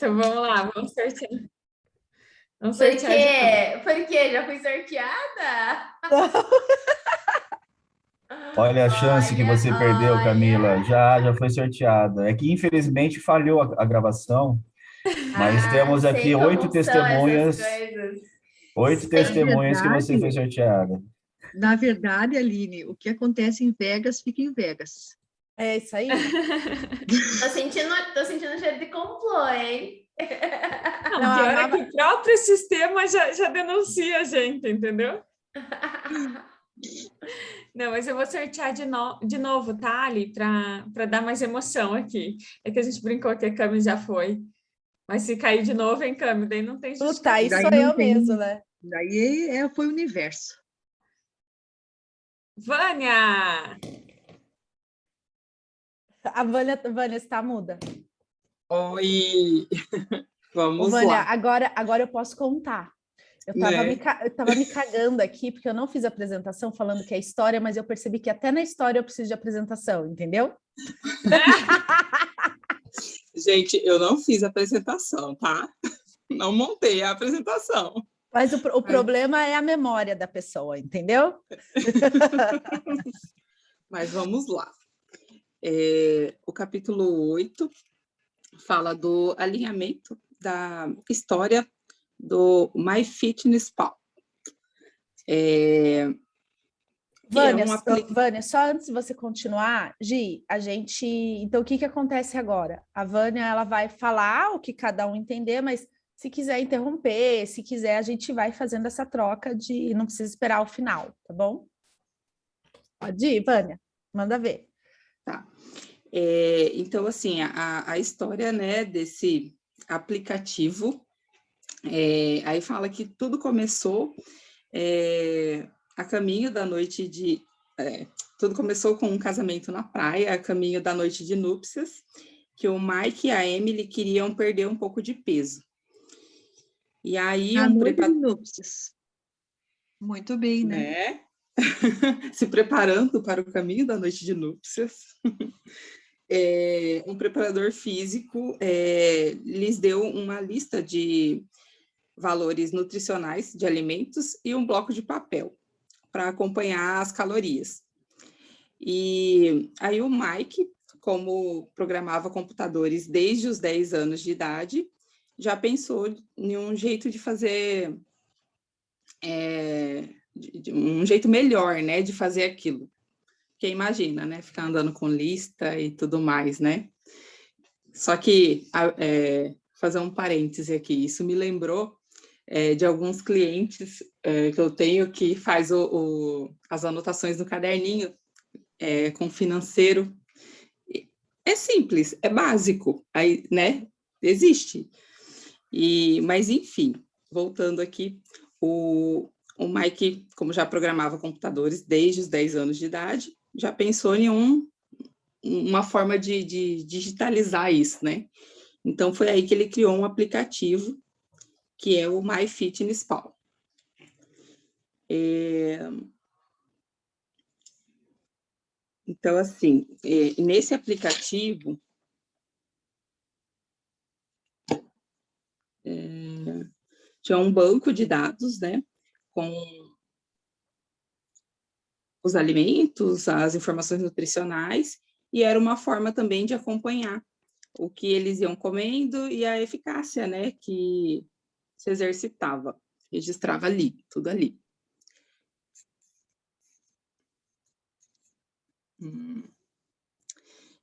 Então vamos lá, vamos sortear. Vamos Por sortear de novo. quê? Por quê? Já fui sorteada? Olha a chance que Olha, você perdeu, Camila. olha. Já foi sorteada. É que, infelizmente, falhou a gravação, mas Ah, temos sei aqui como são essas coisas. oito Na testemunhas que você foi verdade, sorteada. na verdade, Aline, o que acontece em Vegas, fica em Vegas. É isso aí. Tô sentindo cheiro de complô, hein? Não, Não, pior é que o próprio sistema já denuncia a gente, entendeu? Não, mas eu vou sortear de novo, tá, Ali? Para dar mais emoção aqui. É que a gente brincou que a Cami já foi. Mas se cair de novo, hein, Cami? Daí não tem Puta, justificativa. aí Daí sou não eu tem, mesmo, né? daí foi o universo. Vânia! A Vânia está muda. Oi, Ô, vamos Vânia, lá. agora eu posso contar. Eu tava, Né? eu tava me cagando aqui, porque eu não fiz apresentação falando que é história, mas eu percebi que até na história eu preciso de apresentação, entendeu? Gente, eu não fiz a apresentação, tá? Não montei a apresentação. Mas o problema é a memória da pessoa, entendeu? Mas vamos lá. O capítulo 8 fala do alinhamento da história do MyFitnessPal. Vânia, só antes de você continuar, Gi, então o que acontece agora? A Vânia, ela vai falar o que cada um entender, mas se quiser interromper, se quiser, a gente vai fazendo essa troca não precisa esperar o final, tá bom? Pode ir, Vânia, manda ver. Tá. Então, assim, a história, né, desse aplicativo, aí fala que tudo começou a caminho da noite de... tudo começou com um casamento na praia, a caminho da noite de núpcias, que o Mike e a Emily queriam perder um pouco de peso. E aí A noite de núpcias. Muito bem, né? Se preparando para o caminho da noite de núpcias. Um preparador físico lhes deu uma lista de valores nutricionais de alimentos e um bloco de papel para acompanhar as calorias. E aí o Mike, como programava computadores desde os 10 anos de idade, já pensou em um jeito de fazer, um jeito melhor, né, de fazer aquilo. Porque imagina, né, ficar andando com lista e tudo mais, né? Só que, fazer um parêntese aqui, isso me lembrou de alguns clientes que eu tenho que faz as anotações no caderninho com financeiro. É simples, é básico, aí, né? Existe. Mas, enfim, voltando aqui, o Mike, como já programava computadores desde os 10 anos de idade, já pensou em uma forma de digitalizar isso, né? Então, foi aí que ele criou um aplicativo, que é o MyFitnessPal. Então, assim, nesse aplicativo, tinha um banco de dados, né, com os alimentos, as informações nutricionais, e era uma forma também de acompanhar o que eles iam comendo e a eficácia, né, que se exercitava, registrava ali, tudo ali.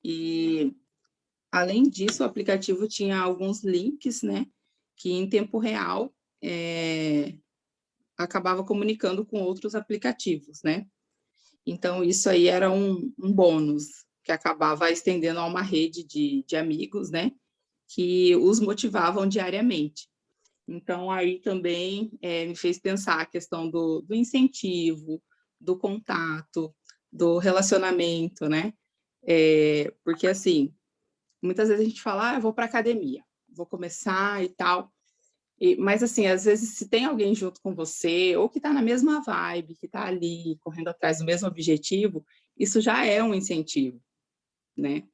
E, além disso, o aplicativo tinha alguns links, né, que em tempo real acabava comunicando com outros aplicativos, né? Então, isso aí era um bônus, que acabava estendendo a uma rede de amigos, né, que os motivavam diariamente. Então, aí também me fez pensar a questão do incentivo, do contato, do relacionamento, né? Porque, assim, muitas vezes a gente fala, eu vou para academia, vou começar e tal. Mas, assim, às vezes, se tem alguém junto com você, ou que está na mesma vibe, que está ali, correndo atrás do mesmo objetivo, isso já é um incentivo, né?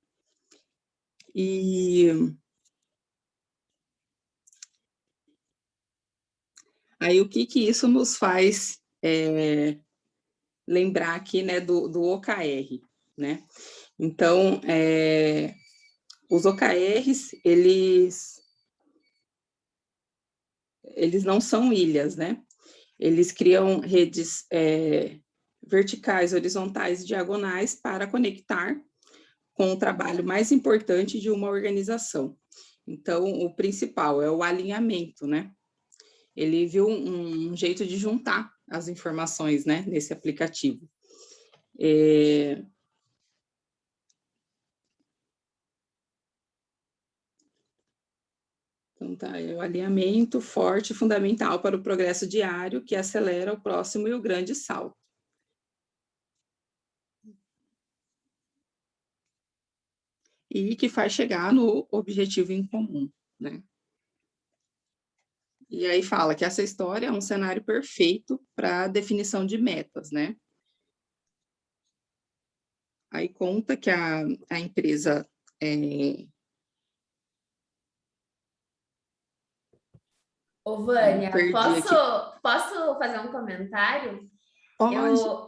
Aí, o que isso nos faz lembrar aqui, né, do OKR, né? Então, os OKRs, eles não são ilhas, né? Eles criam redes verticais, horizontais e diagonais para conectar com o trabalho mais importante de uma organização. Então, o principal é o alinhamento, né? Ele viu um jeito de juntar as informações, né, nesse aplicativo. Então, tá, é o alinhamento forte, fundamental para o progresso diário, que acelera o próximo e o grande salto. E que faz chegar no objetivo em comum, né? E aí fala que essa história é um cenário perfeito para a definição de metas, né? Aí conta que a empresa... Ô, Vânia, perdi aqui. posso fazer um comentário? Pode.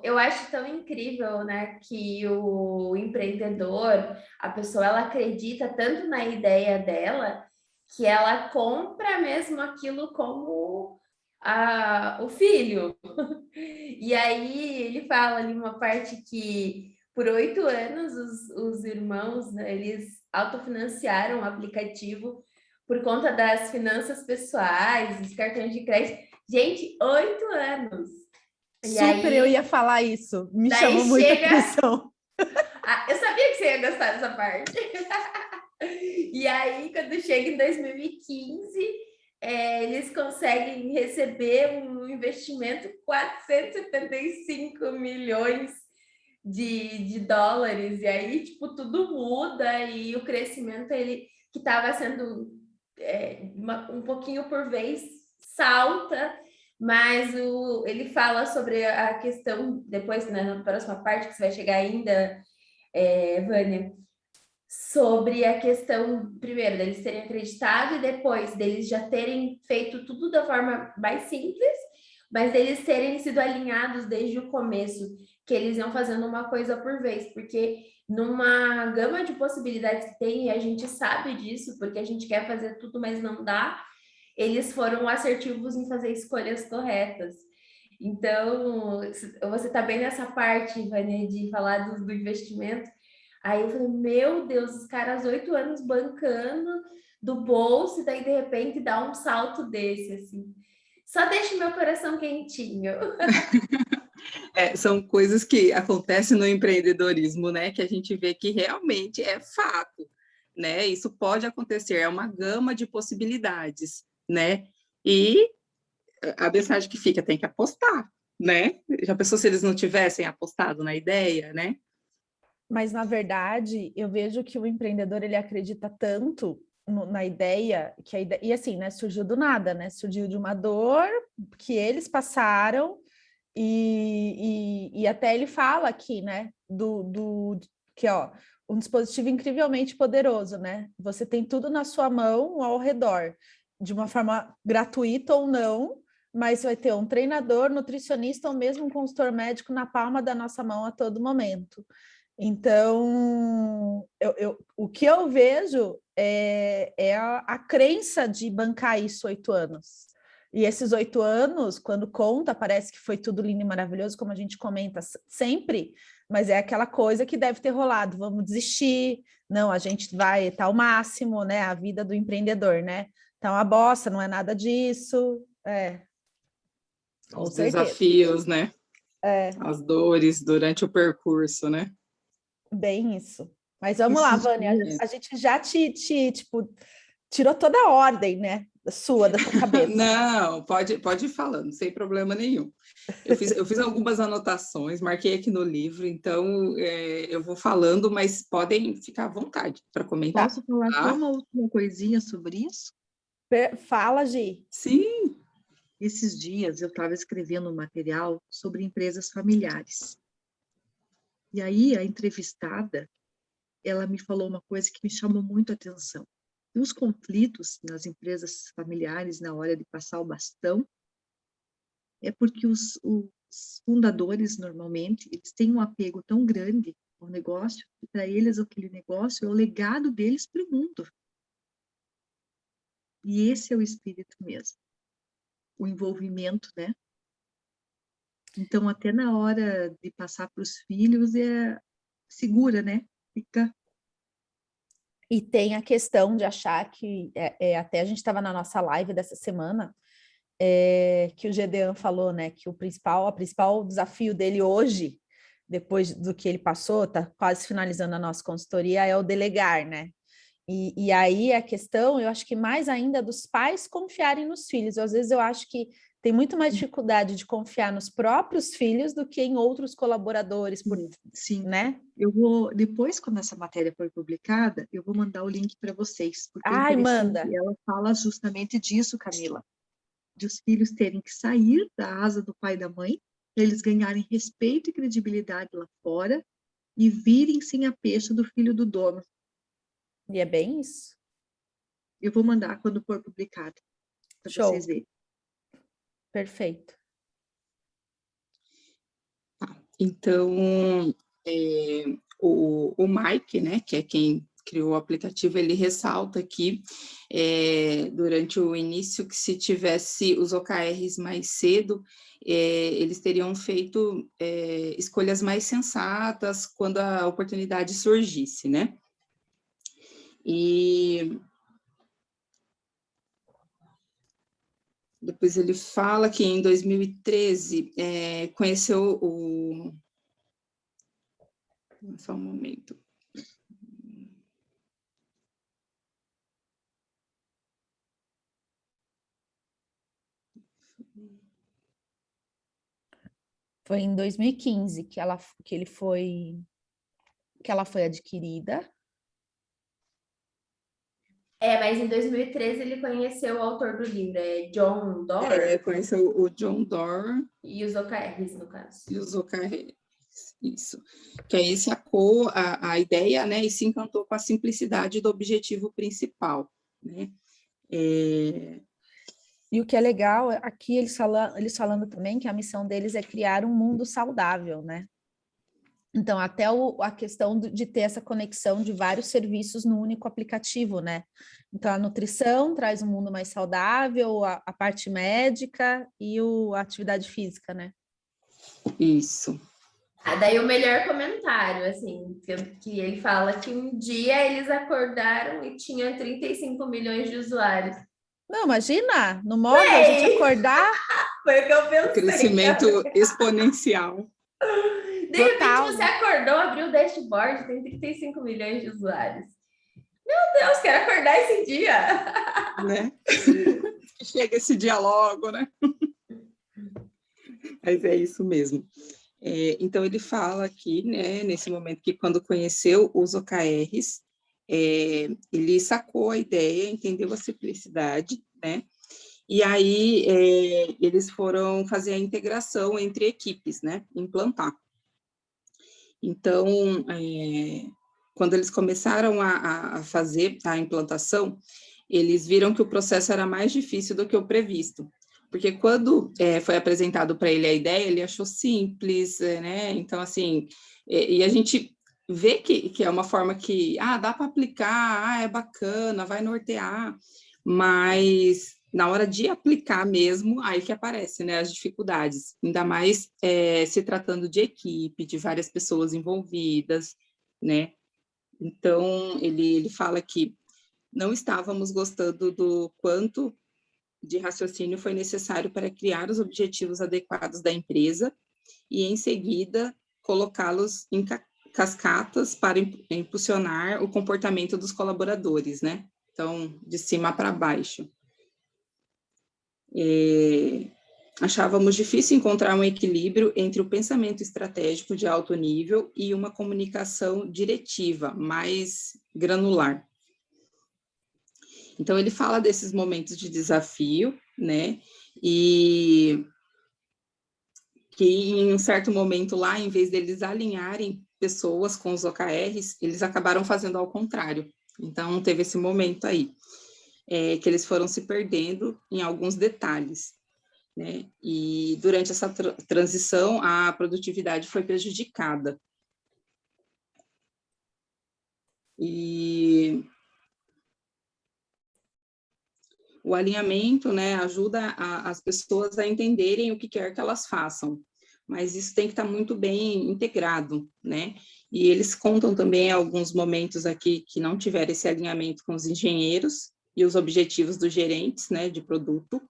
Eu acho tão incrível, né, que o empreendedor, a pessoa, ela acredita tanto na ideia dela que ela compra mesmo aquilo como o filho. E aí ele fala ali uma parte que por 8 anos os irmãos, né, eles autofinanciaram o aplicativo por conta das finanças pessoais, dos cartões de crédito. Gente, 8 anos. E Super, aí, eu ia falar isso. Me daí chamou muita chega- atenção. eu sabia que você ia gostar dessa parte. E aí, quando chega em 2015, eles conseguem receber um investimento 475 milhões de dólares. E aí, tipo, tudo muda e o crescimento, ele que estava sendo um pouquinho por vez, salta. Mas ele fala sobre a questão, depois, né, na próxima parte, que você vai chegar ainda, Vânia, sobre a questão, primeiro, deles terem acreditado e depois deles já terem feito tudo da forma mais simples, mas deles terem sido alinhados desde o começo, que eles iam fazendo uma coisa por vez, porque numa gama de possibilidades que tem, e a gente sabe disso, porque a gente quer fazer tudo, mas não dá, eles foram assertivos em fazer escolhas corretas. Então, você está bem nessa parte, Vânia, de falar do investimento. Aí eu falei, meu Deus, os caras 8 anos bancando do bolso, e daí de repente dá um salto desse, assim. Só deixa meu coração quentinho. São coisas que acontecem no empreendedorismo, né? Que a gente vê que realmente é fato, né? Isso pode acontecer, é uma gama de possibilidades, né? E a mensagem que fica, tem que apostar, né? Já pensou se eles não tivessem apostado na ideia, né? Mas, na verdade, eu vejo que o empreendedor, ele acredita tanto na ideia, que a ideia... E assim, né? Surgiu do nada, né? Surgiu de uma dor que eles passaram e até ele fala aqui, né? Que, ó, um dispositivo incrivelmente poderoso, né? Você tem tudo na sua mão ao redor, de uma forma gratuita ou não, mas vai ter um treinador, nutricionista ou mesmo um consultor médico na palma da nossa mão a todo momento. Então, o que eu vejo é a crença de bancar isso 8 anos. E esses 8 anos, quando conta, parece que foi tudo lindo e maravilhoso, como a gente comenta sempre, mas é aquela coisa que deve ter rolado, vamos desistir, não, a gente vai estar ao máximo, né? A vida do empreendedor, né? Tá uma bosta, não é nada disso. Com Os certeza. desafios, né? As dores durante o percurso, né? Bem isso. Mas vamos lá, Esses Vânia, dias- a gente já tipo, tirou toda a ordem, né? Da sua cabeça. Não, pode ir falando, sem problema nenhum. Eu fiz algumas anotações, marquei aqui no livro, então eu vou falando, mas podem ficar à vontade para comentar. Posso falar só uma última coisinha sobre isso? Fala, Gi. Sim. Esses dias eu estava escrevendo um material sobre empresas familiares. E aí a entrevistada, ela me falou uma coisa que me chamou muito a atenção. Os conflitos nas empresas familiares na hora de passar o bastão é porque os fundadores, normalmente, eles têm um apego tão grande ao negócio, que para eles aquele negócio é o legado deles para o mundo. E esse é o espírito mesmo, o envolvimento, né? Então, até na hora de passar para os filhos, segura, né? Fica... E tem a questão de achar que, até a gente estava na nossa live dessa semana, que o Gedeon falou, né, que o principal desafio dele hoje, depois do que ele passou, está quase finalizando a nossa consultoria, é o delegar, né? E aí a questão, eu acho que mais ainda dos pais confiarem nos filhos. Às vezes eu acho que tem muito mais dificuldade de confiar nos próprios filhos do que em outros colaboradores, Sim, né? Eu vou, depois, quando essa matéria for publicada, eu vou mandar o link para vocês, porque é Ai, interessante. manda! Ela fala justamente disso, Camila, de os filhos terem que sair da asa do pai e da mãe, para eles ganharem respeito e credibilidade lá fora e virem sem a pecha do filho do dono. E é bem isso. Eu vou mandar quando for publicado, para vocês verem. Perfeito. Então, o Mike, né, que é quem criou o aplicativo, ele ressalta aqui, durante o início, que se tivesse os OKRs mais cedo, eles teriam feito escolhas mais sensatas quando a oportunidade surgisse, né? E depois ele fala que em 2013 conheceu o... Só um momento. Foi em 2015 que ela foi adquirida. Mas em 2013 ele conheceu o autor do livro, John Doerr. Conheceu o John Doerr. E os OKRs, no caso. E os OKRs, isso. Que aí sacou a ideia, né, e se encantou com a simplicidade do objetivo principal, né? E o que é legal, aqui eles falando também que a missão deles é criar um mundo saudável, né? Então, até a questão de ter essa conexão de vários serviços no único aplicativo, né? Então, a nutrição traz um mundo mais saudável, a parte médica e a atividade física, né? Isso. Daí o melhor comentário, assim, que ele fala que um dia eles acordaram e tinha 35 milhões de usuários. Não, imagina, no modo a gente acordar... Foi o que eu pensei. Crescimento exponencial. De repente você acordou, abriu o dashboard, tem 35 milhões de usuários. Meu Deus, quero acordar esse dia. Né? Chega esse dia logo, né? Mas é isso mesmo. Então, ele fala aqui, né, nesse momento, que quando conheceu os OKRs, ele sacou a ideia, entendeu a simplicidade, né? E aí, eles foram fazer a integração entre equipes, né? Implantar. Então, quando eles começaram a fazer a implantação, eles viram que o processo era mais difícil do que o previsto. Porque quando foi apresentado para ele a ideia, ele achou simples, né? Então, assim, e a gente vê que é uma forma que, dá para aplicar, é bacana, vai nortear, mas na hora de aplicar mesmo, aí que aparece, né, as dificuldades, ainda mais se tratando de equipe, de várias pessoas envolvidas, né? Então, ele fala que não estávamos gostando do quanto de raciocínio foi necessário para criar os objetivos adequados da empresa e, em seguida, colocá-los em cascatas para impulsionar o comportamento dos colaboradores, né? Então, de cima para baixo. Achávamos difícil encontrar um equilíbrio entre o pensamento estratégico de alto nível e uma comunicação diretiva, mais granular. Então, ele fala desses momentos de desafio, né, e que em um certo momento lá, em vez deles alinharem pessoas com os OKRs, eles acabaram fazendo ao contrário. Então, teve esse momento aí, que eles foram se perdendo em alguns detalhes, né? E durante essa transição, a produtividade foi prejudicada. E o alinhamento, né, ajuda as pessoas a entenderem o que quer que elas façam, mas isso tem que estar muito bem integrado, né? E eles contam também alguns momentos aqui que não tiveram esse alinhamento com os engenheiros e os objetivos dos gerentes, né, de produto.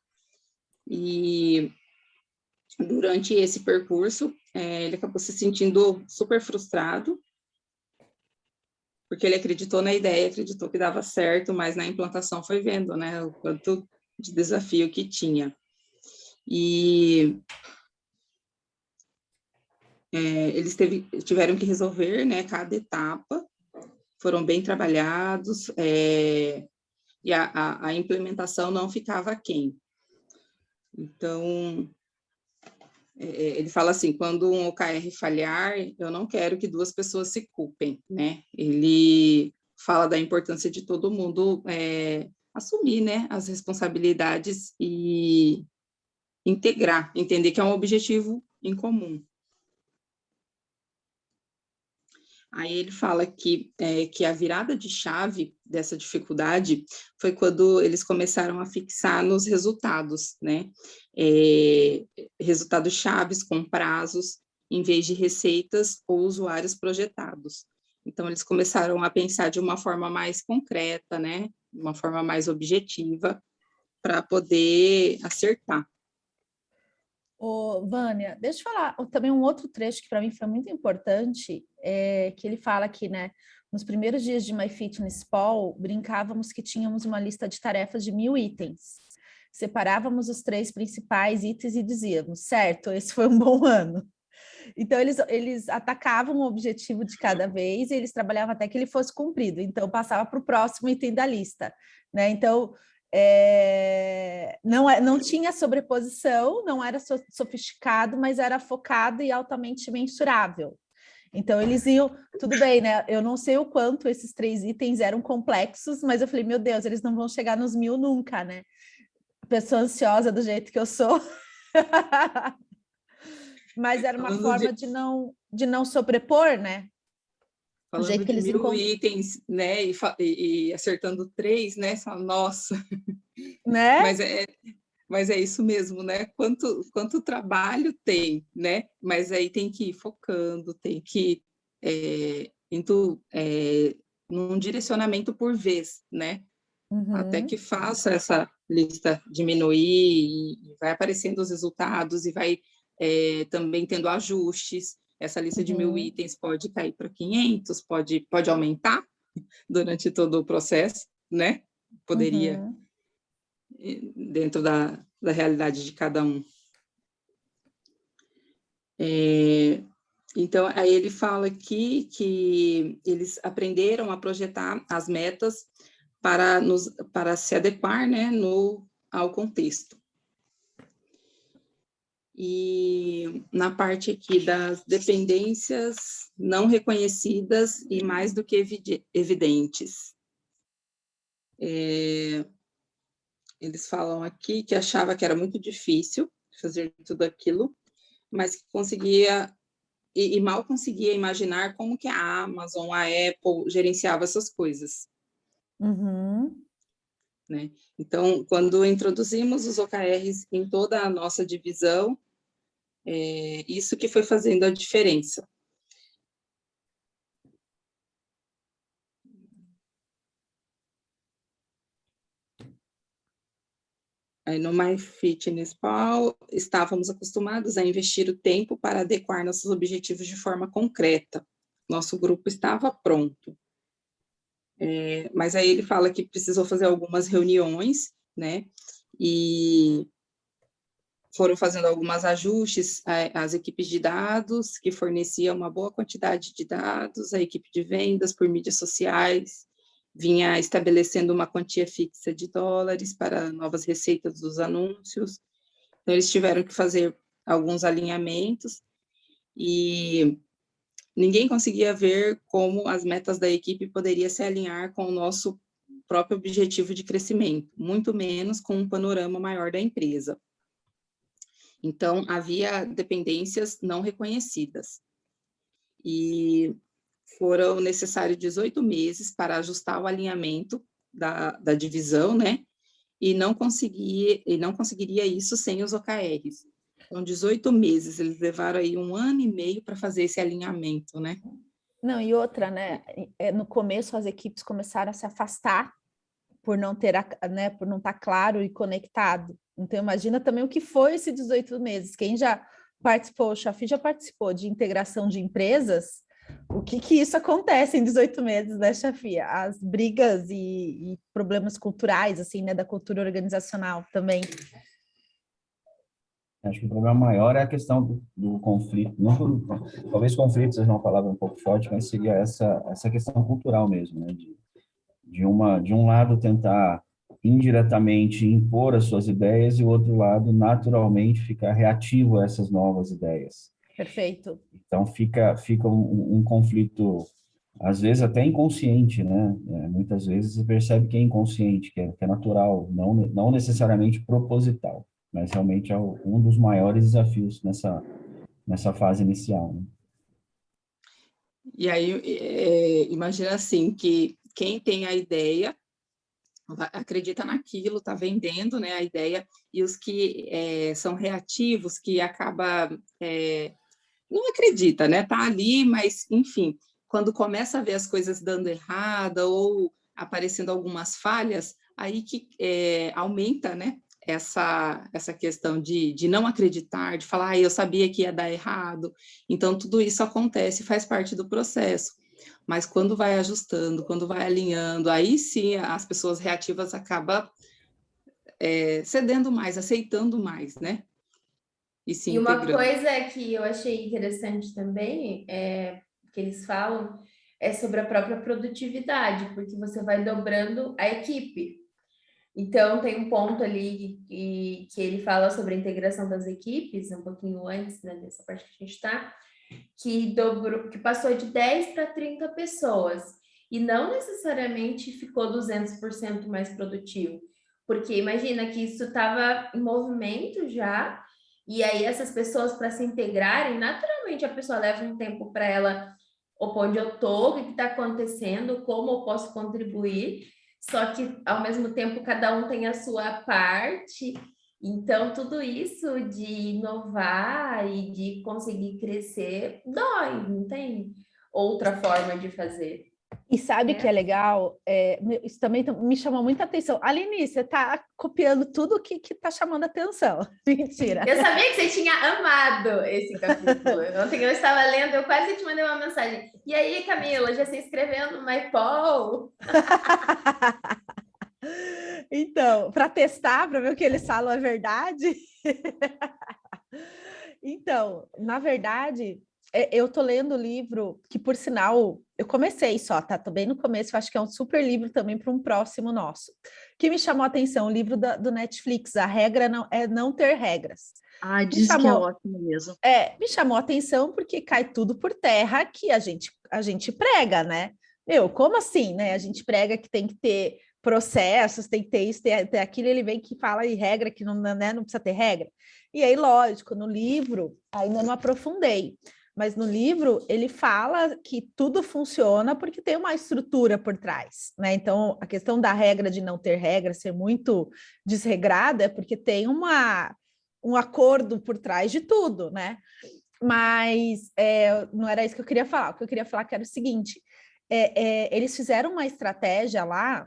E durante esse percurso, ele acabou se sentindo super frustrado, porque ele acreditou na ideia, acreditou que dava certo, mas na implantação foi vendo, né, o quanto de desafio que tinha. E eles tiveram que resolver, né, cada etapa, foram bem trabalhados, e a implementação não ficava aquém. Então, ele fala assim, quando um OKR falhar, eu não quero que duas pessoas se culpem, né? Ele fala da importância de todo mundo assumir, né, as responsabilidades e integrar, entender que é um objetivo em comum. Aí ele fala que a virada de chave dessa dificuldade foi quando eles começaram a fixar nos resultados, né? Resultados chaves com prazos, em vez de receitas ou usuários projetados. Então, eles começaram a pensar de uma forma mais concreta, né? Uma forma mais objetiva, para poder acertar. Ô, Vânia, deixa eu falar também um outro trecho que para mim foi muito importante, que ele fala aqui, né? Nos primeiros dias de MyFitnessPal, brincávamos que tínhamos uma lista de tarefas de 1000 itens. Separávamos os 3 principais itens e dizíamos, certo, esse foi um bom ano. Então, eles atacavam o objetivo de cada vez e eles trabalhavam até que ele fosse cumprido. Então, passava para o próximo item da lista, né? Então, não tinha sobreposição, não era sofisticado, mas era focado e altamente mensurável. Então, eles iam, tudo bem, né? Eu não sei o quanto esses 3 itens eram complexos, mas eu falei, meu Deus, eles não vão chegar nos 1000 nunca, né? Pessoa ansiosa do jeito que eu sou. Mas era uma forma de não sobrepor, né? Falando o jeito que de eles 1000 itens, né, e acertando 3, né, você fala, nossa, né? Mas é isso mesmo, né, quanto trabalho tem, né, mas aí tem que ir focando, tem que indo num direcionamento por vez, né, até que faça essa lista diminuir e vai aparecendo os resultados e vai também tendo ajustes. Essa lista de 1000 itens pode cair para 500, pode aumentar durante todo o processo, né? Poderia, dentro da realidade de cada um. Então, aí ele fala aqui que eles aprenderam a projetar as metas para se adequar, né, ao contexto. E na parte aqui das dependências não reconhecidas e mais do que evidentes. Eles falam aqui que achava que era muito difícil fazer tudo aquilo, mas que conseguia, e mal conseguia imaginar como que a Amazon, a Apple gerenciava essas coisas. Né? Então, quando introduzimos os OKRs em toda a nossa divisão, isso que foi fazendo a diferença. Aí no MyFitnessPal, estávamos acostumados a investir o tempo para adequar nossos objetivos de forma concreta. Nosso grupo estava pronto. Mas aí ele fala que precisou fazer algumas reuniões, né? E foram fazendo alguns ajustes às equipes de dados, que forneciam uma boa quantidade de dados, a equipe de vendas por mídias sociais, vinha estabelecendo uma quantia fixa de dólares para novas receitas dos anúncios. Então, eles tiveram que fazer alguns alinhamentos e ninguém conseguia ver como as metas da equipe poderiam se alinhar com o nosso próprio objetivo de crescimento, muito menos com um panorama maior da empresa. Então, havia dependências não reconhecidas. E foram necessários 18 meses para ajustar o alinhamento da divisão, né? E não conseguiria isso sem os OKRs. Então, 18 meses, eles levaram aí 1 ano e meio para fazer esse alinhamento, né? Não, e outra, né? No começo as equipes começaram a se afastar por não ter, né, por não estar claro e conectado. Então, imagina também o que foi esses 18 meses. Quem já participou, o Chafi já participou de integração de empresas, o que isso acontece em 18 meses, né, Chafi? As brigas e problemas culturais, assim, né, da cultura organizacional também. Acho que o problema maior é a questão do conflito. Não, talvez conflito seja uma palavra um pouco forte, mas seria essa questão cultural mesmo, né? De um lado tentar indiretamente impor as suas ideias e o outro lado naturalmente ficar reativo a essas novas ideias. Perfeito. Então fica um conflito às vezes até inconsciente, né? Muitas vezes você percebe que é inconsciente, que é natural, não necessariamente proposital, mas realmente é um dos maiores desafios nessa fase inicial, né? E aí, imagina assim, que quem tem a ideia acredita naquilo, está vendendo, né, a ideia, e os que são reativos, que não acredita, né, tá ali, mas, enfim, quando começa a ver as coisas dando errada ou aparecendo algumas falhas, aí que aumenta, né, essa questão de não acreditar, de falar, eu sabia que ia dar errado. Então, tudo isso acontece, faz parte do processo. Mas quando vai ajustando, quando vai alinhando, aí sim as pessoas reativas acabam cedendo mais, aceitando mais, né? E se integrando. Uma coisa que eu achei interessante também, que eles falam, é sobre a própria produtividade, porque você vai dobrando a equipe. Então, tem um ponto ali que ele fala sobre a integração das equipes, um pouquinho antes, né, dessa parte que a gente está, que passou de 10 para 30 pessoas, e não necessariamente ficou 200% mais produtivo, porque imagina que isso estava em movimento já, e aí essas pessoas, para se integrarem, naturalmente a pessoa leva um tempo para ela, onde eu estou, o que está acontecendo, como eu posso contribuir, só que, ao mesmo tempo, cada um tem a sua parte. Então, tudo isso de inovar e de conseguir crescer dói, não tem outra forma de fazer. E sabe que é legal? Isso também me chamou muita atenção. Aline, você está copiando tudo que está chamando atenção. Mentira. Eu sabia que você tinha amado esse capítulo. Ontem eu estava lendo, eu quase te mandei uma mensagem. E aí, Camila, já se inscreveu no MyPaul? Então, para testar, para ver o que eles falam é verdade. Então, na verdade, eu tô lendo o livro que, por sinal, eu comecei só, tá? Tô bem no começo, eu acho que é um super livro também para um próximo nosso. Que me chamou a atenção, o livro do Netflix, A Regra é Não Ter Regras. Diz que é ótimo mesmo. Me chamou a atenção porque cai tudo por terra que a gente prega, né? Como assim, né? A gente prega que tem que ter processos, tem que ter isso, ter aquilo, ele vem que fala em regra, que não, né, não precisa ter regra. E aí, lógico, no livro, ainda não aprofundei, mas no livro ele fala que tudo funciona porque tem uma estrutura por trás, né? Então, a questão da regra de não ter regra, ser muito desregrada, é porque tem um acordo por trás de tudo, né? Mas não era isso que eu queria falar. O que eu queria falar que era o seguinte, eles fizeram uma estratégia lá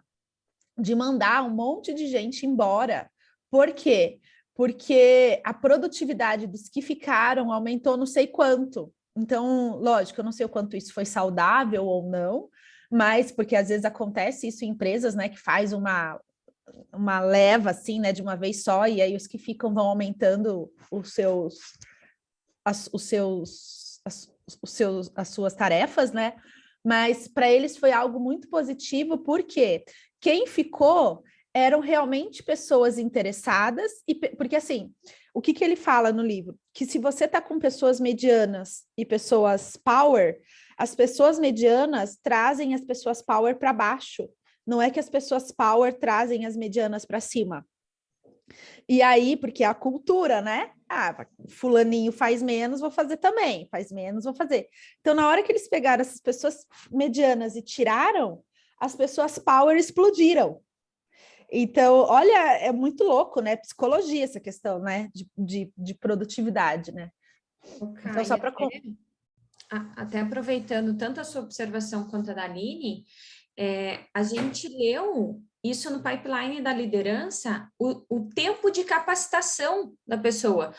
de mandar um monte de gente embora. Por quê? Porque a produtividade dos que ficaram aumentou não sei quanto. Então, lógico, eu não sei o quanto isso foi saudável ou não, mas porque às vezes acontece isso em empresas, né, que faz uma leva assim, né, de uma vez só, e aí os que ficam vão aumentando as suas tarefas, né? Mas para eles foi algo muito positivo, porque quem ficou eram realmente pessoas interessadas, porque assim, o que ele fala no livro? Que se você está com pessoas medianas e pessoas power, as pessoas medianas trazem as pessoas power para baixo, não é que as pessoas power trazem as medianas para cima. E aí, porque é a cultura, né? Ah, fulaninho faz menos, vou fazer também. Faz menos, vou fazer. Então, na hora que eles pegaram essas pessoas medianas e tiraram, as pessoas power explodiram. Então, olha, é muito louco, né? Psicologia essa questão, né? De produtividade, né? Então, só para... Até aproveitando tanto a sua observação quanto a da Aline, a gente leu isso no pipeline da liderança, o tempo de capacitação da pessoa,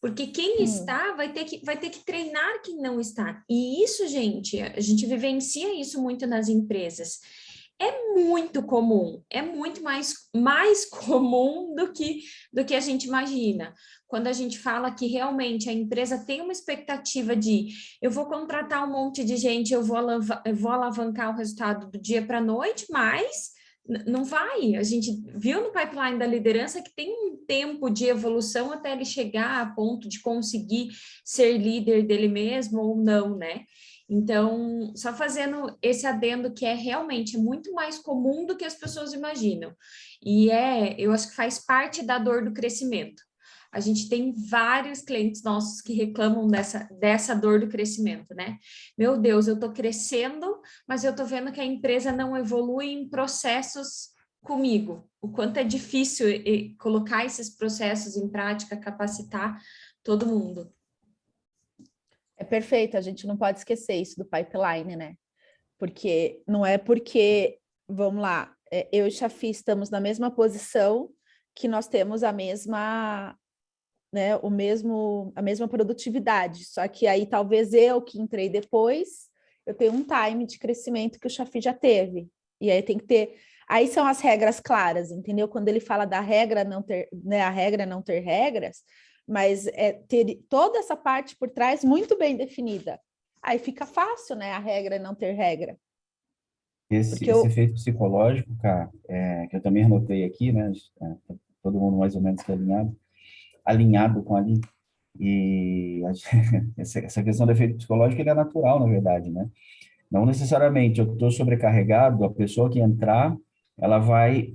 porque quem está vai ter que treinar quem não está. E isso, gente, a gente vivencia isso muito nas empresas. É muito comum, é muito mais comum do que a gente imagina. Quando a gente fala que realmente a empresa tem uma expectativa de eu vou contratar um monte de gente, eu vou alavancar o resultado do dia para a noite, mas não vai. A gente viu no pipeline da liderança que tem um tempo de evolução até ele chegar a ponto de conseguir ser líder dele mesmo ou não, né? Então, só fazendo esse adendo que realmente muito mais comum do que as pessoas imaginam. E eu acho que faz parte da dor do crescimento. A gente tem vários clientes nossos que reclamam dessa dor do crescimento, né? Meu Deus, eu estou crescendo, mas eu estou vendo que a empresa não evolui em processos comigo. O quanto é difícil colocar esses processos em prática, capacitar todo mundo. É perfeito, a gente não pode esquecer isso do pipeline, né? Porque não é porque, vamos lá, eu e Chafi estamos na mesma posição que nós temos a mesma, né, a mesma produtividade, só que aí talvez eu que entrei depois, eu tenho um time de crescimento que o Chafi já teve, e aí tem que ter, aí são as regras claras, entendeu? Quando ele fala da regra não ter, né, a regra não ter regras, mas ter toda essa parte por trás muito bem definida. Aí fica fácil, né? A regra não ter regra. Esse efeito psicológico, cara, que eu também anotei aqui, né? Todo mundo mais ou menos alinhado com a Aline. E essa questão do efeito psicológico, ele é natural, na verdade, né? Não necessariamente eu estou sobrecarregado, a pessoa que entrar, ela vai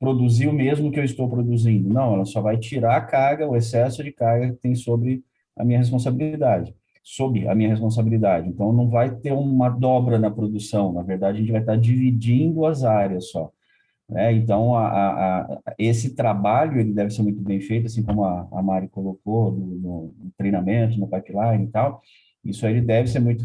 produzir o mesmo que eu estou produzindo. Não, ela só vai tirar a carga, o excesso de carga que tem sob a minha responsabilidade. Então, não vai ter uma dobra na produção. Na verdade, a gente vai estar dividindo as áreas só. Né? Então, esse trabalho ele deve ser muito bem feito, assim como a Mari colocou no treinamento, no pipeline e tal. Isso aí deve ser muito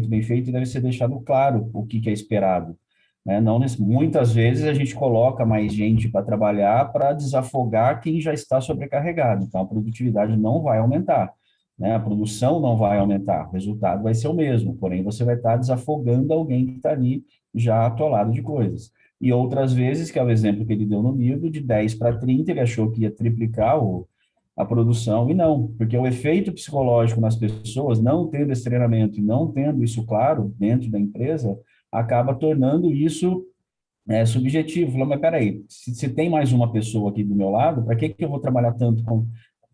bem feito e deve ser deixado claro o que é esperado. Né? Não, muitas vezes a gente coloca mais gente para trabalhar para desafogar quem já está sobrecarregado. Então, a produtividade não vai aumentar. Né? A produção não vai aumentar, o resultado vai ser o mesmo, porém você vai estar desafogando alguém que está ali já atolado de coisas. E outras vezes, que é o exemplo que ele deu no livro, de 10 para 30, ele achou que ia triplicar a produção, e não, porque o efeito psicológico nas pessoas, não tendo esse treinamento e não tendo isso claro dentro da empresa, acaba tornando isso subjetivo. Falando, mas peraí, se tem mais uma pessoa aqui do meu lado, para que eu vou trabalhar tanto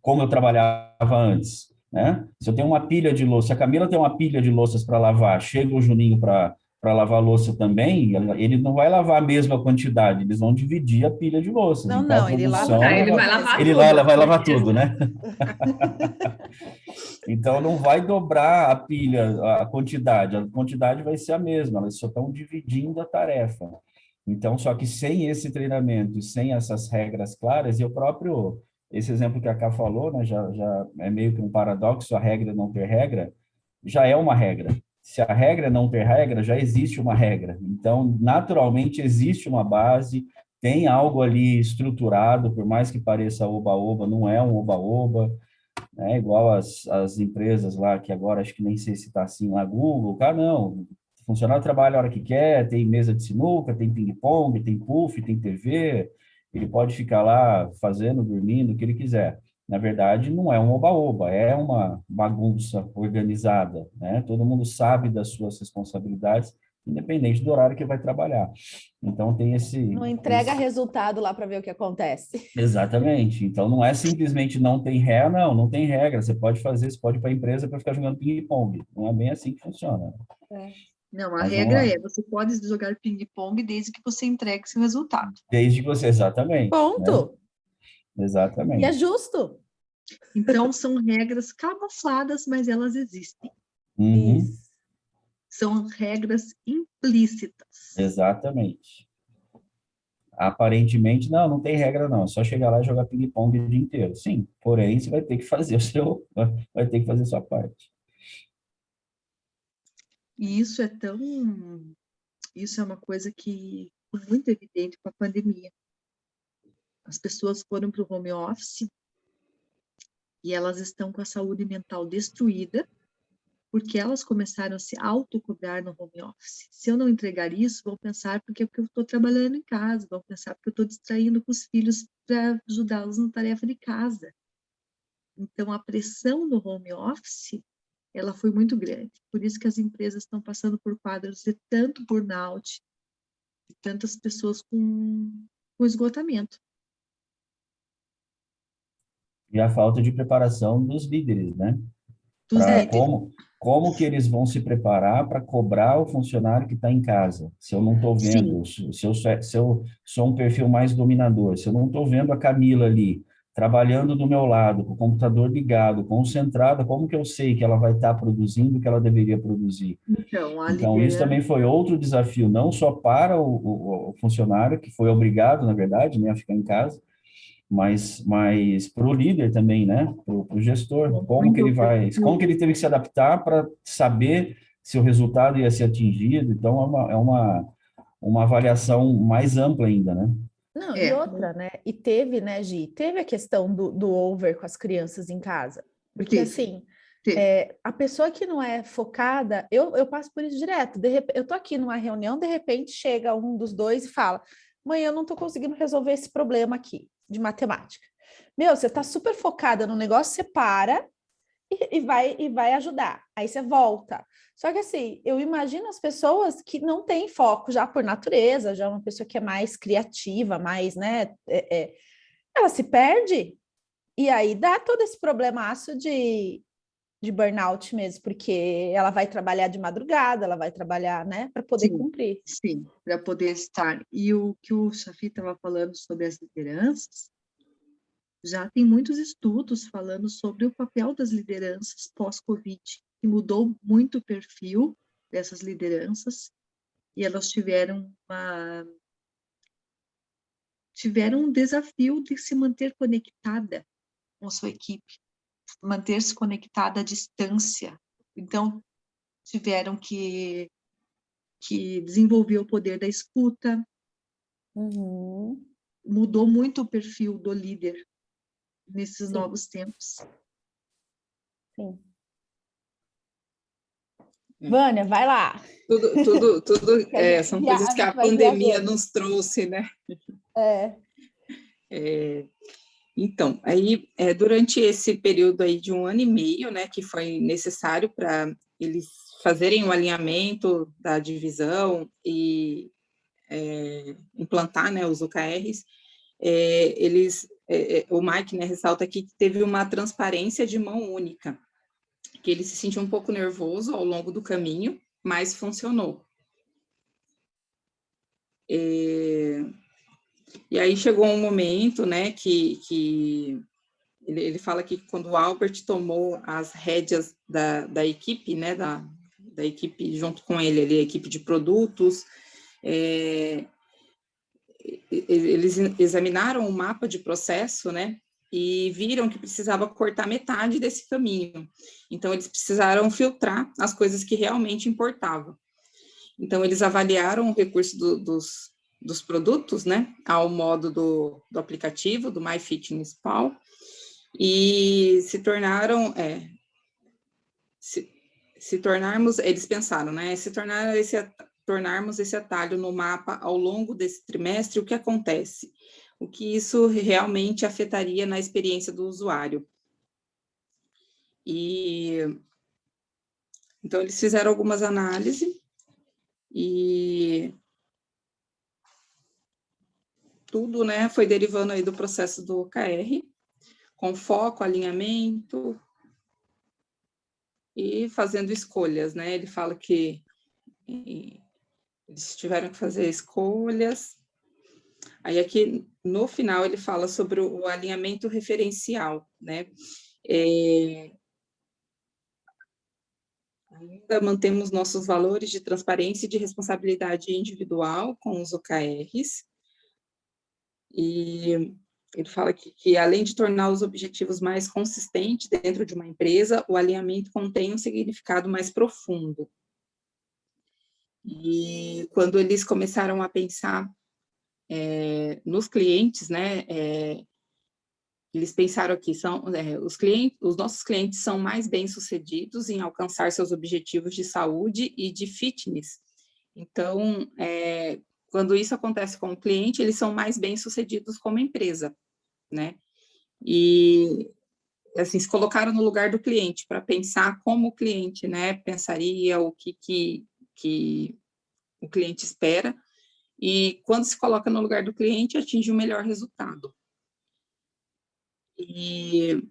como eu trabalhava antes? Né? Se eu tenho uma pilha de louça, se a Camila tem uma pilha de louças para lavar, chega o Juninho para lavar a louça também, ele não vai lavar a mesma quantidade, eles vão dividir a pilha de louças. Não, então, não, ele lava. Ele vai lavar ele tudo. vai lavar tudo, né? Então, não vai dobrar a pilha, a quantidade vai ser a mesma, elas só estão dividindo a tarefa. Então, só que sem esse treinamento e sem essas regras claras, e o próprio... Esse exemplo que a Ká falou, né, já é meio que um paradoxo, a regra não ter regra, já é uma regra. Se a regra não ter regra, já existe uma regra. Então, naturalmente, existe uma base, tem algo ali estruturado, por mais que pareça oba-oba, não é um oba-oba, né, igual as empresas lá, que agora acho que nem sei se está assim lá, Google, cara, não, o funcionário trabalha a hora que quer, tem mesa de sinuca, tem ping-pong, tem puff, tem TV, ele pode ficar lá fazendo, dormindo, o que ele quiser. Na verdade, não é um oba-oba, é uma bagunça organizada, né? Todo mundo sabe das suas responsabilidades, independente do horário que vai trabalhar. Então, tem esse... Não entrega resultado lá para ver o que acontece. Exatamente. Então, não é simplesmente não tem regra, não tem regra. Você pode ir para a empresa para ficar jogando ping-pong. Não é bem assim que funciona. Não, a regra você pode jogar ping-pong desde que você entregue seu resultado. Desde que você, exatamente. Ponto. Né? E é Exatamente. justo. Então, são regras camufladas, mas elas existem. Uhum, Isso. São regras implícitas. exatamente. Aparentemente, não tem regra não, é só chegar lá e jogar ping-pong o dia inteiro. Sim, porém, você vai ter que fazer vai ter que fazer a sua parte. E isso é uma coisa que foi muito evidente com a pandemia. As pessoas foram para o home office e elas estão com a saúde mental destruída porque elas começaram a se autocobrar no home office. Se eu não entregar isso, vão pensar porque eu estou trabalhando em casa, vão pensar porque eu estou distraindo com os filhos para ajudá-los na tarefa de casa. Então, a pressão no home office, ela foi muito grande. Por isso que as empresas estão passando por quadros de tanto burnout, de tantas pessoas com esgotamento. E a falta de preparação dos líderes, né? Dos Para líderes. como que eles vão se preparar para cobrar o funcionário que está em casa? Se eu não estou Sim. vendo, se eu sou um perfil mais dominador, se eu não estou vendo a Camila ali trabalhando do meu lado, com o computador ligado, concentrada, como que eu sei que ela vai estar produzindo o que ela deveria produzir? Então, a Então, isso liderança, também foi outro desafio, não só para o funcionário, que foi obrigado, na verdade, né, a ficar em casa, mas para o líder também, né? Para o gestor, muito como que ele perfil. teve que se adaptar para saber se o resultado ia ser atingido. Então, uma avaliação mais ampla ainda, né? Não, e É, outra, né? E teve, né, Gi? Teve a questão do over com as crianças em casa. Porque, teve, assim, teve. a pessoa que não é focada, eu passo por isso direto. Eu tô aqui numa reunião, de repente chega um dos dois e fala: mãe, eu não tô conseguindo resolver esse problema aqui de matemática. Meu, você tá super focada no negócio, você para e vai ajudar. Aí você volta. Só que assim, eu imagino as pessoas que não têm foco já por natureza, já uma pessoa que é mais criativa, mais, né? Ela se perde e aí dá todo esse problemaço de burnout mesmo, porque ela vai trabalhar de madrugada, ela vai trabalhar, né, para poder Sim, cumprir. sim, para poder estar. E o que o Chafi estava falando sobre as lideranças, já tem muitos estudos falando sobre o papel das lideranças pós-Covid, que mudou muito o perfil dessas lideranças, e elas tiveram um desafio de se manter conectada com a sua equipe, manter-se conectada à distância. Então, tiveram que desenvolver o poder da escuta, Uhum, mudou muito o perfil do líder nesses sim, novos tempos. sim. Vânia, vai lá. Tudo Que a são gente, coisas a que a gente vai pandemia viajando. nos trouxe, né? É. Então, aí, durante esse período aí de 1 ano e meio, né, que foi necessário para eles fazerem o alinhamento da divisão e implantar, né, os OKRs, o Mike, né, ressalta aqui que teve uma transparência de mão única, que ele se sentiu um pouco nervoso ao longo do caminho, mas funcionou. E aí chegou um momento, né, que ele fala que quando o Albert tomou as rédeas da equipe, né, da equipe junto com ele, a equipe de produtos, eles examinaram o mapa de processo, né, e viram que precisava cortar metade desse caminho. Então, eles precisaram filtrar as coisas que realmente importavam. Então, eles avaliaram o recurso dos produtos, né, ao modo do aplicativo, do MyFitnessPal, e se tornaram, se tornarmos, eles pensaram, né, tornarmos esse atalho no mapa ao longo desse trimestre, o que acontece? O que isso realmente afetaria na experiência do usuário. E então eles fizeram algumas análises e tudo, né, foi derivando aí do processo do OKR, com foco, alinhamento e fazendo escolhas, né? Ele fala que eles tiveram que fazer escolhas Aí aqui no final ele fala sobre o alinhamento referencial, né? Ainda mantemos nossos valores de transparência e de responsabilidade individual com os OKRs. E ele fala que além de tornar os objetivos mais consistentes dentro de uma empresa, o alinhamento contém um significado mais profundo. E quando eles começaram a pensar nos clientes, né, eles pensaram aqui, os nossos clientes são mais bem-sucedidos em alcançar seus objetivos de saúde e de fitness. Então, quando isso acontece com o cliente, eles são mais bem-sucedidos como empresa, né? E, assim, se colocaram no lugar do cliente para pensar como o cliente, né, pensaria, o que o cliente espera, e quando se coloca no lugar do cliente, atinge o melhor resultado. E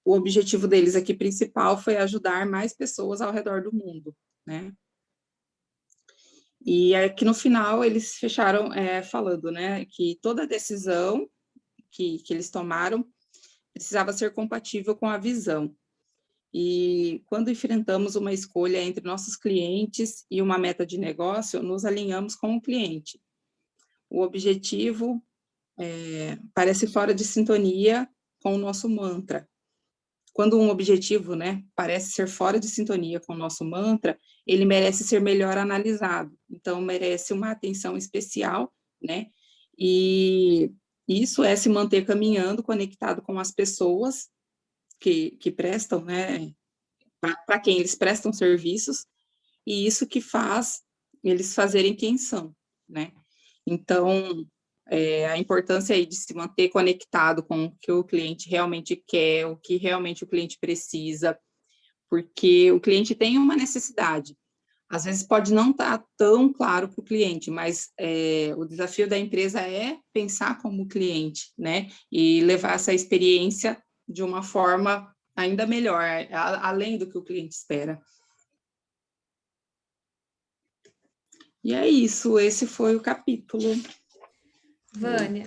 o objetivo deles aqui principal foi ajudar mais pessoas ao redor do mundo, né? E aqui no final eles fecharam falando, né, que toda decisão que eles tomaram precisava ser compatível com a visão. E quando enfrentamos uma escolha entre nossos clientes e uma meta de negócio, nos alinhamos com o cliente. O objetivo parece fora de sintonia com o nosso mantra. Quando um objetivo, né, parece ser fora de sintonia com o nosso mantra, ele merece ser melhor analisado. Então, merece uma atenção especial, né? E isso é se manter caminhando, conectado com as pessoas que prestam, né, para quem eles prestam serviços, e isso que faz eles fazerem quem são, né? Então, a importância aí de se manter conectado com o que o cliente realmente quer, o que realmente o cliente precisa, porque o cliente tem uma necessidade. Às vezes pode não estar tão claro para o cliente, mas o desafio da empresa é pensar como cliente, né? E levar essa experiência de uma forma ainda melhor, além do que o cliente espera. E é isso, esse foi o capítulo. Vânia,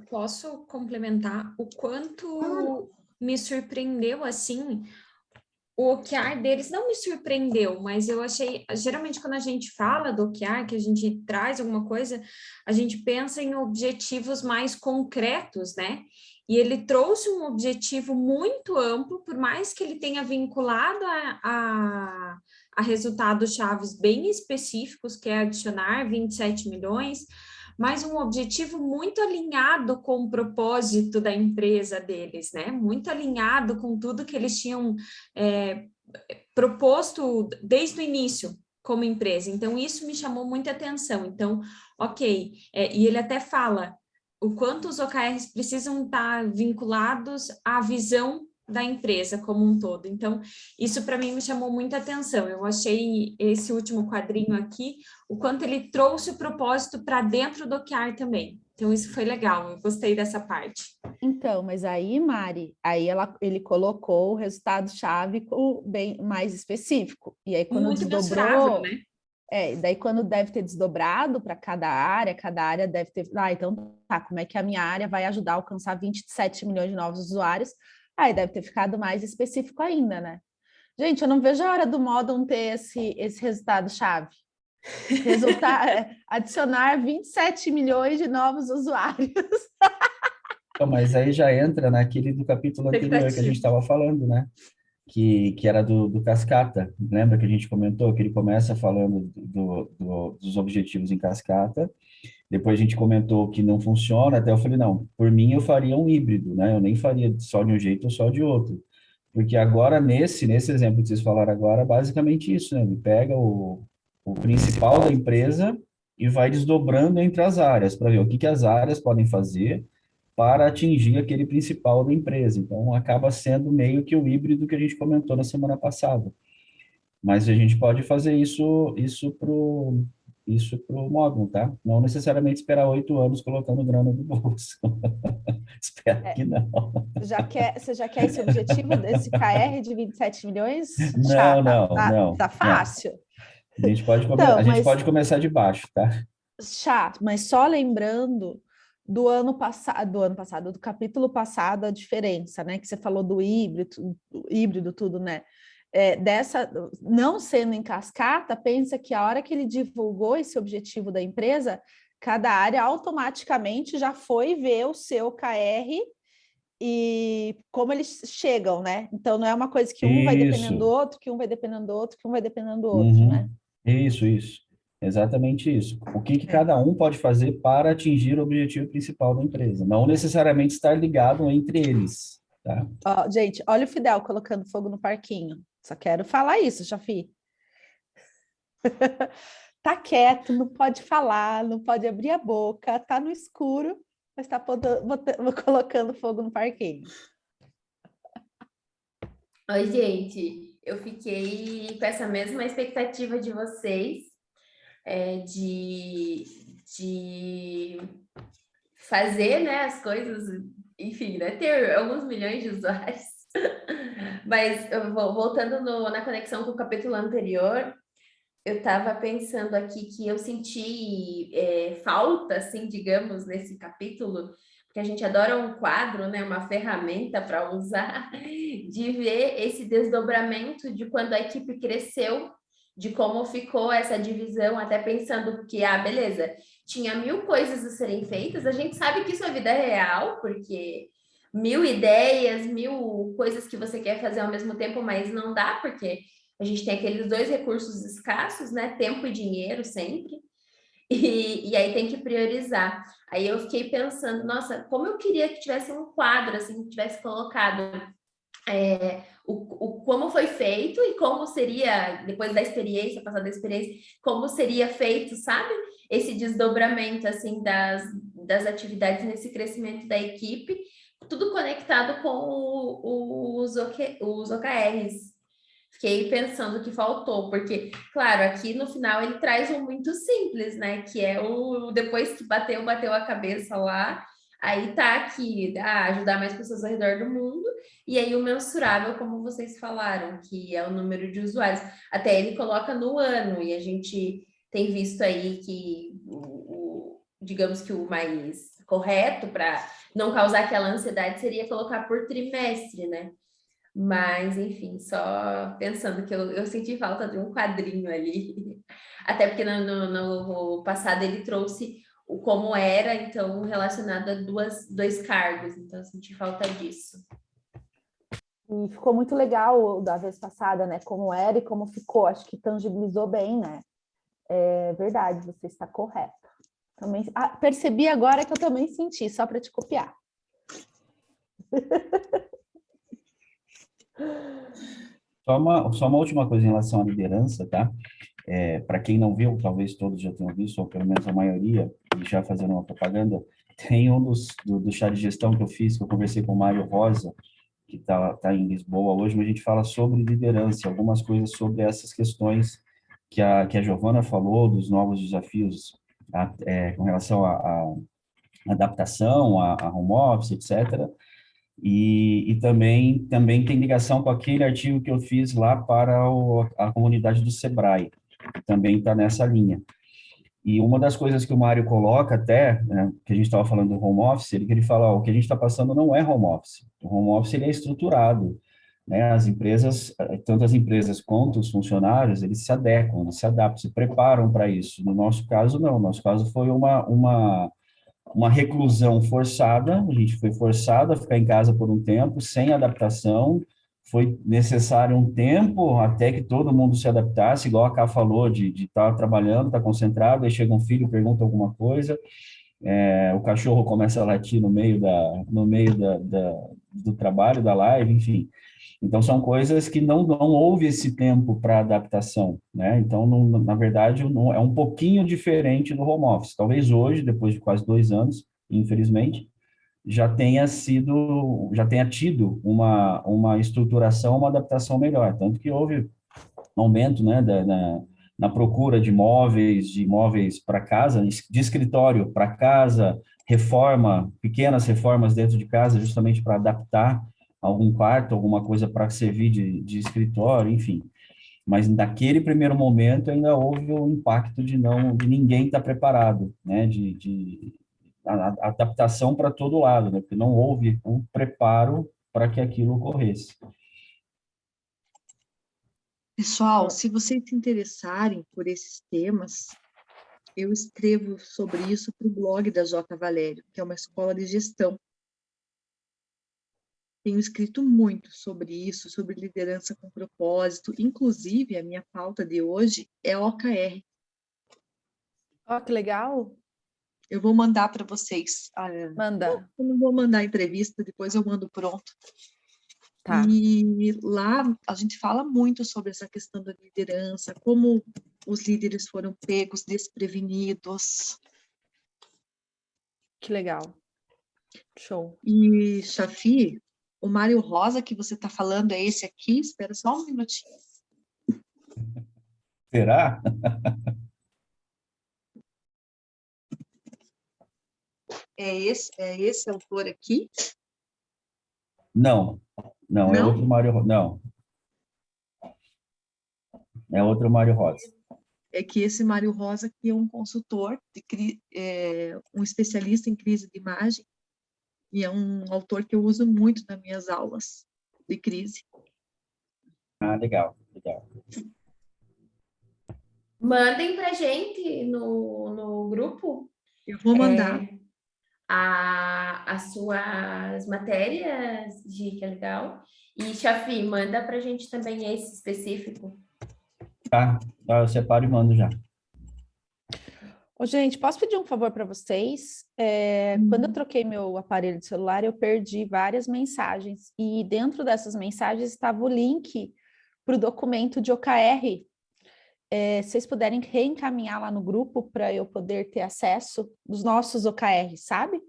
posso complementar o quanto me surpreendeu, assim, o OKR deles não me surpreendeu, mas eu achei, geralmente quando a gente fala do OKR, que a gente traz alguma coisa, a gente pensa em objetivos mais concretos, né? E ele trouxe um objetivo muito amplo, por mais que ele tenha vinculado a resultados chaves bem específicos, que é adicionar 27 milhões, mas um objetivo muito alinhado com o propósito da empresa deles, né? Muito alinhado com tudo que eles tinham proposto desde o início como empresa. Então, isso me chamou muita atenção. Então, ok, e ele até fala o quanto os OKRs precisam estar vinculados à visão da empresa como um todo. Então, isso para mim me chamou muita atenção. Eu achei esse último quadrinho aqui, o quanto ele trouxe o propósito para dentro do OKR também. Então, isso foi legal, eu gostei dessa parte. Então, mas aí, Mari, ele colocou o resultado-chave bem mais específico. E aí, quando muito desdobrou, mensurável, né? Daí quando deve ter desdobrado para cada área deve ter... então tá, como é que a minha área vai ajudar a alcançar 27 milhões de novos usuários? Aí deve ter ficado mais específico ainda, né? Gente, eu não vejo a hora do Modon ter esse resultado-chave. Adicionar 27 milhões de novos usuários. Então, mas aí já entra naquele do capítulo anterior que a gente estava falando, né? Que era do cascata. Lembra que a gente comentou que ele começa falando dos objetivos em cascata, depois a gente comentou que não funciona, até eu falei, não, por mim eu faria um híbrido, né? Eu nem faria só de um jeito ou só de outro. Porque agora, nesse exemplo que vocês falaram agora, basicamente isso, né? Ele pega o principal da empresa e vai desdobrando entre as áreas, para ver o que as áreas podem fazer para atingir aquele principal da empresa. Então, acaba sendo meio que o híbrido que a gente comentou na semana passada. Mas a gente pode fazer isso pro módulo, tá? Não necessariamente esperar 8 anos colocando grana no bolso. Espero que não. Você já quer esse objetivo desse KR de 27 milhões? Não. Tá fácil. A gente pode começar de baixo, tá? chato, mas só lembrando do capítulo passado, a diferença, né? Que você falou do híbrido, tudo, né? Dessa, não sendo em cascata, pensa que a hora que ele divulgou esse objetivo da empresa, cada área automaticamente já foi ver o seu KR e como eles chegam, né? Então não é uma coisa que um vai dependendo do Isso. outro, que um vai dependendo do outro, que um vai dependendo do outro, né? Uhum. Isso. Exatamente isso. O que É. cada um pode fazer para atingir o objetivo principal da empresa, não necessariamente estar ligado entre eles, tá? Ó, gente, olha o Fidel colocando fogo no parquinho. Só quero falar isso, Chafi. Tá quieto, não pode falar, não pode abrir a boca, tá no escuro, mas tá colocando fogo no parquinho. Oi, gente, eu fiquei com essa mesma expectativa de vocês, de fazer, né, as coisas, enfim, né, ter alguns milhões de usuários. Mas voltando na conexão com o capítulo anterior, eu estava pensando aqui que eu senti falta, assim, digamos, nesse capítulo, porque a gente adora um quadro, né, uma ferramenta para usar, de ver esse desdobramento de quando a equipe cresceu, de como ficou essa divisão, até pensando que, beleza, tinha 1000 coisas a serem feitas, a gente sabe que isso é vida real, porque 1000 ideias, 1000 coisas que você quer fazer ao mesmo tempo, mas não dá, porque a gente tem aqueles 2 recursos escassos, né? Tempo e dinheiro sempre. E aí tem que priorizar. Aí eu fiquei pensando, nossa, como eu queria que tivesse um quadro, assim, que tivesse colocado como foi feito e como seria, depois da experiência, passada da experiência, como seria feito, sabe? Esse desdobramento, assim, das atividades nesse crescimento da equipe, tudo conectado com os OKRs. Fiquei pensando que faltou, porque, claro, aqui no final ele traz um muito simples, né? Que é o depois que bateu a cabeça lá, aí tá aqui, ajudar mais pessoas ao redor do mundo, e aí o mensurável, como vocês falaram, que é o número de usuários. Até ele coloca no ano, e a gente tem visto aí que, digamos que o mais correto para não causar aquela ansiedade seria colocar por trimestre, né? Mas, enfim, só pensando que eu senti falta de um quadrinho ali. Até porque no passado ele trouxe o como era, então, relacionado a dois cargos. Então, eu senti falta disso. E ficou muito legal o da vez passada, né? Como era e como ficou. Acho que tangibilizou bem, né? É verdade, você está correto. Também, percebi agora que eu também senti, só para te copiar. Só uma última coisa em relação à liderança, tá? Para quem não viu, talvez todos já tenham visto, ou pelo menos a maioria, e já fazendo uma propaganda, tem um do chá de gestão que eu fiz, que eu conversei com o Mário Rosa, que tá em Lisboa hoje, mas a gente fala sobre liderança, algumas coisas sobre essas questões que a Giovana falou, dos novos desafios com relação à adaptação, a home office, etc., e também tem ligação com aquele artigo que eu fiz lá para a comunidade do Sebrae, que também está nessa linha. E uma das coisas que o Mário coloca até, né, que a gente estava falando do home office, ele fala, o que a gente está passando não é home office. O home office ele é estruturado, né? As empresas, tanto as empresas quanto os funcionários, eles se adequam, eles se adaptam, se preparam para isso. No nosso caso, não. No nosso caso, foi uma reclusão forçada, a gente foi forçado a ficar em casa por um tempo, sem adaptação, foi necessário um tempo até que todo mundo se adaptasse, igual a Ká falou, de estar trabalhando, estar concentrado, aí chega um filho, pergunta alguma coisa, o cachorro começa a latir no meio do trabalho, da live, enfim. Então, são coisas que não houve esse tempo para adaptação, né? Então, na verdade, é um pouquinho diferente do home office. Talvez hoje, depois de quase 2 anos, infelizmente, já tenha tido uma estruturação, uma adaptação melhor. Tanto que houve um aumento, né, na procura de móveis para casa, de escritório para casa, pequenas reformas dentro de casa, justamente para adaptar algum quarto, alguma coisa para servir de escritório, enfim. mas naquele primeiro momento ainda houve o impacto de ninguém estar preparado, né, a adaptação para todo lado, né, porque não houve um preparo para que aquilo ocorresse. Pessoal, se vocês se interessarem por esses temas, eu escrevo sobre isso para o blog da J. Valério, que é uma escola de gestão. Tenho escrito muito sobre isso, sobre liderança com propósito. Inclusive, a minha pauta de hoje é OKR. Ó, que legal. Eu vou mandar para vocês. Manda. Eu não vou mandar entrevista, depois eu mando pronto. Tá. E lá a gente fala muito sobre essa questão da liderança, como os líderes foram pegos desprevenidos. Que legal. Show. E, Chafi, o Mário Rosa que você está falando é esse aqui? Espera só um minutinho. Será? É esse autor aqui? Não, não, é Não? outro Mário, não, é outro Mário Rosa. É que esse Mário Rosa que é um consultor, um especialista em crise de imagem, e é um autor que eu uso muito nas minhas aulas de crise. Ah, legal, legal. Mandem para gente no grupo Eu vou mandar. as suas matérias, Gi, que é legal. E, Chafi, manda para gente também esse específico. Tá, eu separo e mando já. Ô, gente, posso pedir um favor para vocês? Quando eu troquei meu aparelho de celular, eu perdi várias mensagens. E dentro dessas mensagens estava o link para o documento de OKR. Se vocês puderem reencaminhar lá no grupo para eu poder ter acesso dos nossos OKR, sabe?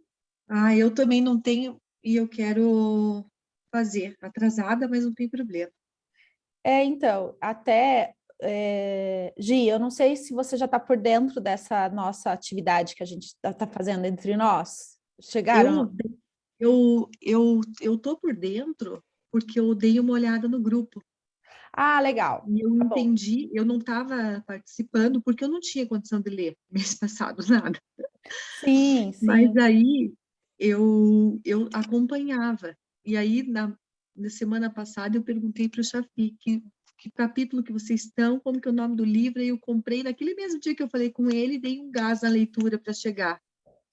Ah, eu também não tenho e eu quero fazer. Atrasada, mas não tem problema. Então, Gi, eu não sei se você já está por dentro dessa nossa atividade que a gente está fazendo entre nós. Chegaram? Eu tô por dentro porque eu dei uma olhada no grupo. Ah, legal. E eu Tá bom. entendi, eu não estava participando porque eu não tinha condição de ler mês passado, nada. Sim, Mas sim. aí eu acompanhava. E aí, na semana passada, eu perguntei para o Chafi que capítulo que vocês estão, como que é o nome do livro, e eu comprei naquele mesmo dia que eu falei com ele, dei um gás na leitura para chegar.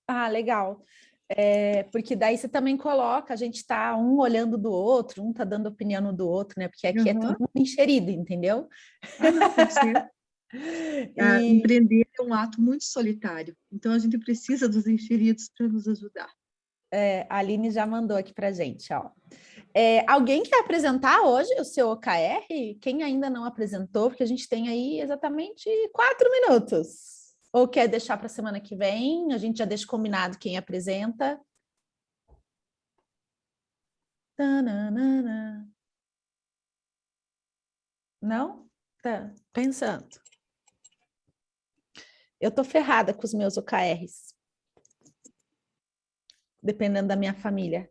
Ah, legal. Porque daí você também coloca, a gente está um olhando do outro, um está dando opinião no do outro, né? Porque aqui é todo mundo enxerido, entendeu? Ah, pode ser. E Empreender é um ato muito solitário, então a gente precisa dos enxeridos para nos ajudar. a Aline já mandou aqui para gente, ó. Alguém quer apresentar hoje o seu OKR? Quem ainda não apresentou, porque a gente tem aí exatamente 4 minutos. Ou quer deixar para a semana que vem? A gente já deixa combinado quem apresenta. Tananana. Não? Tá pensando. Eu tô ferrada com os meus OKRs. Dependendo da minha família.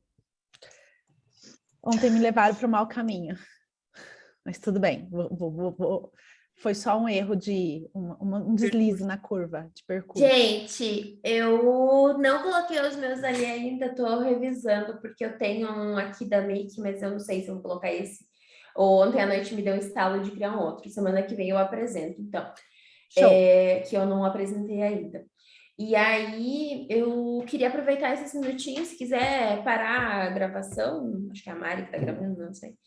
Ontem me levaram para o mau caminho. Mas tudo bem. Foi só um erro de um deslize na curva de percurso. Gente, eu não coloquei os meus ali ainda, tô revisando, porque eu tenho um aqui da Make, mas eu não sei se eu vou colocar esse. Ontem à noite me deu um estalo de criar um outro. Semana que vem eu apresento, então. Que eu não apresentei ainda. E aí, eu queria aproveitar esses minutinhos, se quiser parar a gravação, acho que é a Mari que tá gravando, não sei.